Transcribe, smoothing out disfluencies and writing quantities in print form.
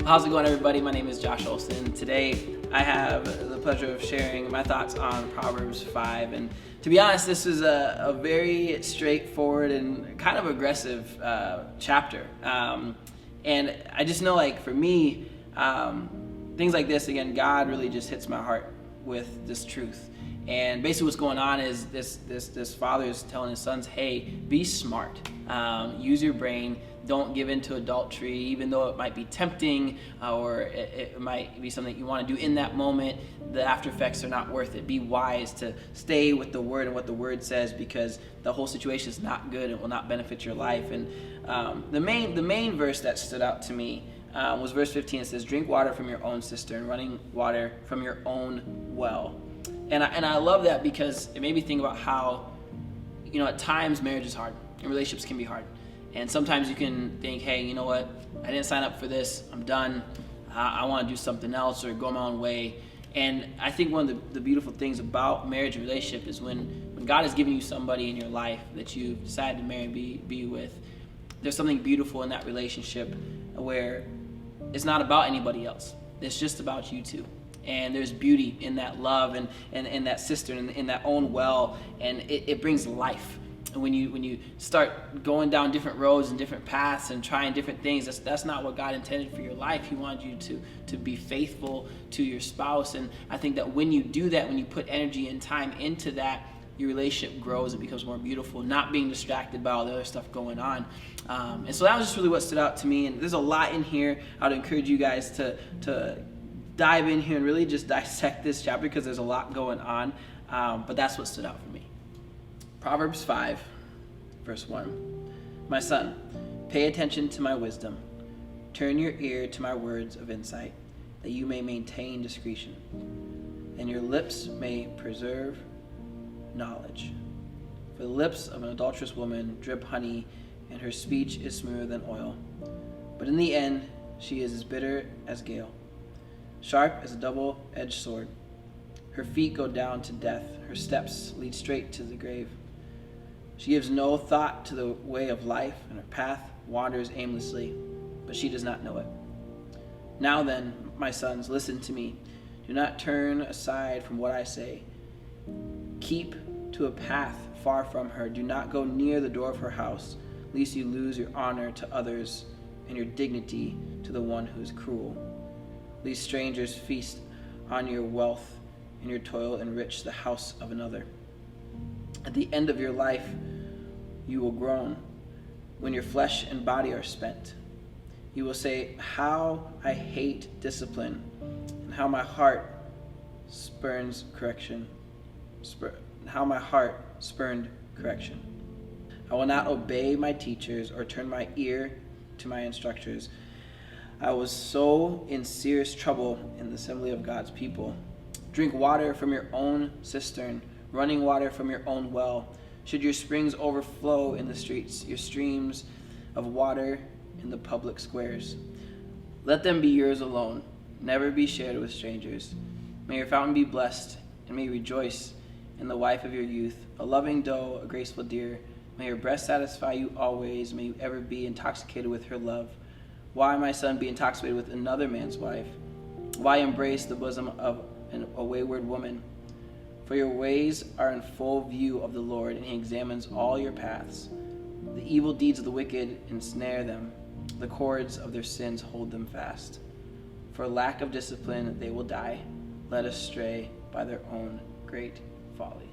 How's it going, everybody? My name is Josh Olson. Today I have the pleasure of sharing my thoughts on Proverbs 5. And to be honest, this is a very straightforward and kind of aggressive chapter. And I just know, like, for me, things like this, again, God really just hits my heart with this truth. And basically what's going on is this father is telling his sons, hey, be smart, use your brain, don't give in to adultery, even though it might be tempting or it might be something you want to do in that moment. The after effects are not worth it. Be wise to stay with the word and what the word says, because the whole situation is not good and will not benefit your life. And the main verse that stood out to me was verse 15. It says, drink water from your own cistern, running water from your own well. And I love that, because it made me think about how, at times marriage is hard and relationships can be hard. And sometimes you can think, hey, you know what? I didn't sign up for this. I'm done. I want to do something else or go my own way. And I think one of the beautiful things about marriage and relationship is when God has given you somebody in your life that you decide to marry and be with, there's something beautiful in that relationship where it's not about anybody else. It's just about you two. And there's beauty in that love and that cistern and in that own well, and it brings life. And when you start going down different roads and different paths and trying different things, that's not what God intended for your life. He wanted you to be faithful to your spouse. And I think that when you do that, when you put energy and time into that, your relationship grows and becomes more beautiful, not being distracted by all the other stuff going on. And so that was just really what stood out to me. And there's a lot in here. I would encourage you guys to dive in here and really just dissect this chapter, because there's a lot going on. But that's what stood out for me. Proverbs 5, verse 1. My son, pay attention to my wisdom. Turn your ear to my words of insight, that you may maintain discretion, and your lips may preserve knowledge. For the lips of an adulterous woman drip honey, and her speech is smoother than oil. But in the end, she is as bitter as gall, sharp as a double-edged sword. Her feet go down to death. Her steps lead straight to the grave. She gives no thought to the way of life, and her path wanders aimlessly, but she does not know it. Now then, my sons, listen to me. Do not turn aside from what I say. Keep to a path far from her. Do not go near the door of her house, lest you lose your honor to others and your dignity to the one who is cruel. Lest strangers feast on your wealth, and your toil enrich the house of another. At the end of your life, you will groan when your flesh and body are spent. You will say, how I hate discipline, and how my heart spurns correction. How my heart spurned correction. I will not obey my teachers or turn my ear to my instructors. I was so in serious trouble in the assembly of God's people. Drink water from your own cistern, running water from your own well. Should your springs overflow in the streets, your streams of water in the public squares. Let them be yours alone, never be shared with strangers. May your fountain be blessed, and may you rejoice in the wife of your youth, a loving doe, a graceful deer. May her breast satisfy you always. May you ever be intoxicated with her love. Why, my son, be intoxicated with another man's wife? Why embrace the bosom of a wayward woman? For your ways are in full view of the Lord, and he examines all your paths. The evil deeds of the wicked ensnare them. The cords of their sins hold them fast. For lack of discipline they will die, led astray by their own great folly.